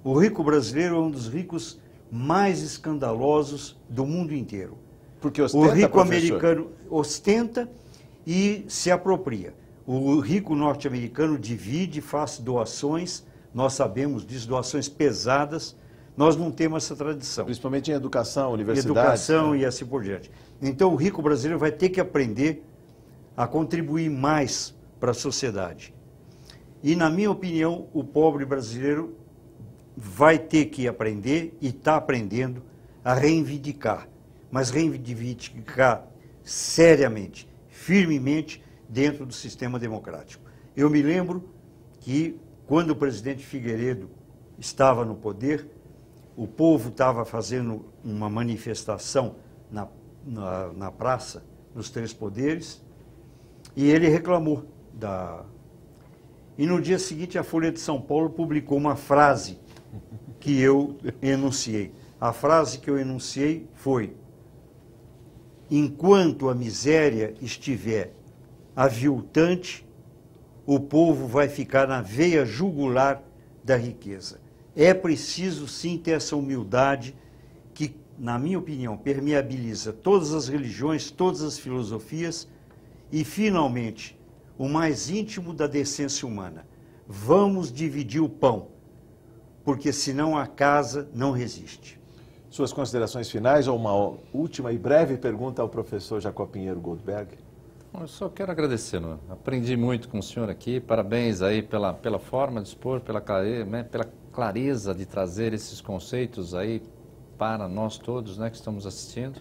O rico brasileiro é um dos ricos mais escandalosos do mundo inteiro. Porque ostenta, o rico professor? Americano ostenta e se apropria. O rico norte-americano divide, faz doações, nós sabemos disso, doações pesadas, nós não temos essa tradição. Principalmente em educação, universidade. Educação e assim por diante. Então o rico brasileiro vai ter que aprender a contribuir mais para a sociedade. E, na minha opinião, o pobre brasileiro vai ter que aprender, e está aprendendo, a reivindicar. Mas reivindicar seriamente, firmemente, dentro do sistema democrático. Eu me lembro que, quando o presidente Figueiredo estava no poder, o povo estava fazendo uma manifestação na praça dos Três Poderes, e ele reclamou E no dia seguinte a Folha de São Paulo publicou uma frase que eu enunciei. A frase que eu enunciei foi: enquanto a miséria estiver aviltante, o povo vai ficar na veia jugular da riqueza. É preciso sim ter essa humildade que, na minha opinião, permeabiliza todas as religiões, todas as filosofias e, finalmente, o mais íntimo da decência humana. Vamos dividir o pão, porque senão a casa não resiste. Suas considerações finais ou uma última e breve pergunta ao professor Jacó Pinheiro Goldberg? Eu só quero agradecer, né? Aprendi muito com o senhor aqui, parabéns aí pela forma de expor, pela clareza de trazer esses conceitos aí para nós todos, né, que estamos assistindo.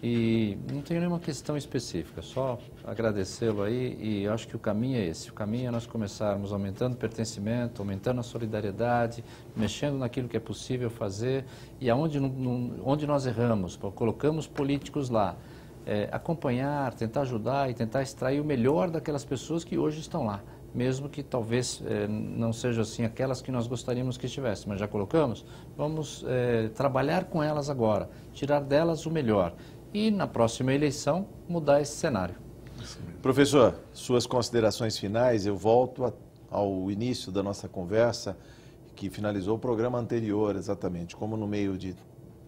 E não tenho nenhuma questão específica, só agradecê-lo aí, e acho que o caminho é esse. O caminho é nós começarmos aumentando o pertencimento, aumentando a solidariedade, mexendo naquilo que é possível fazer, e onde nós erramos, colocamos políticos lá, acompanhar, tentar ajudar e tentar extrair o melhor daquelas pessoas que hoje estão lá, mesmo que talvez não sejam assim aquelas que nós gostaríamos que estivessem, mas já colocamos, vamos trabalhar com elas agora, tirar delas o melhor. E na próxima eleição mudar esse cenário. Professor, suas considerações finais, eu volto ao início da nossa conversa, que finalizou o programa anterior, exatamente, como no meio de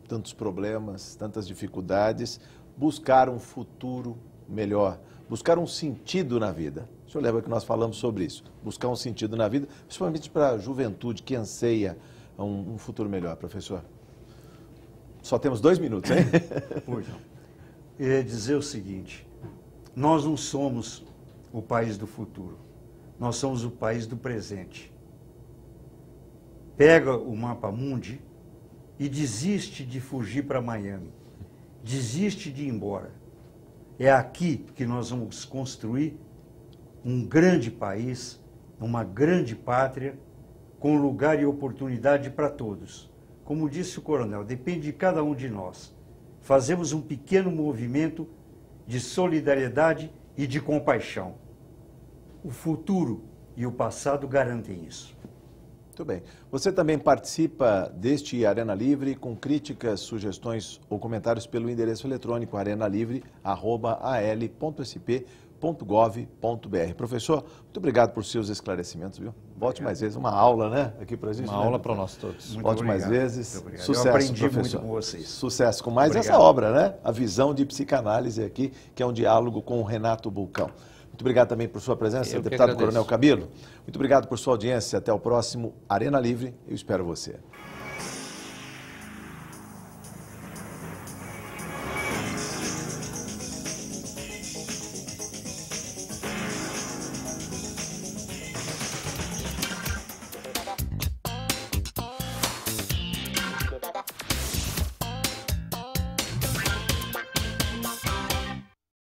tantos problemas, tantas dificuldades, buscar um futuro melhor, buscar um sentido na vida. O senhor lembra que nós falamos sobre isso, buscar um sentido na vida, principalmente para a juventude que anseia um futuro melhor, professor. Só temos 2 minutos, hein? Pois não. Eu ia dizer o seguinte, nós não somos o país do futuro, nós somos o país do presente. Pega o mapa mundi e desiste de fugir para Miami, desiste de ir embora. É aqui que nós vamos construir um grande país, uma grande pátria, com lugar e oportunidade para todos. Como disse o coronel, depende de cada um de nós. Fazemos um pequeno movimento de solidariedade e de compaixão. O futuro e o passado garantem isso. Muito bem. Você também participa deste Arena Livre com críticas, sugestões ou comentários pelo endereço eletrônico arenalivre@al.sp.gov.br. Professor, muito obrigado por seus esclarecimentos, viu? Volte mais vezes, uma aula, né? Aqui para a gente. Uma aula para nós todos. Muito Volte obrigado. mais vezes. Muito obrigado. Sucesso, Eu aprendi professor. muito com vocês. Sucesso com mais Obrigado. essa obra, né? A visão de psicanálise aqui, que é um diálogo com o Renato Bulcão. Muito obrigado também por sua presença, Eu que deputado agradeço. Coronel Camilo. Muito obrigado por sua audiência. Até o próximo Arena Livre. Eu espero você.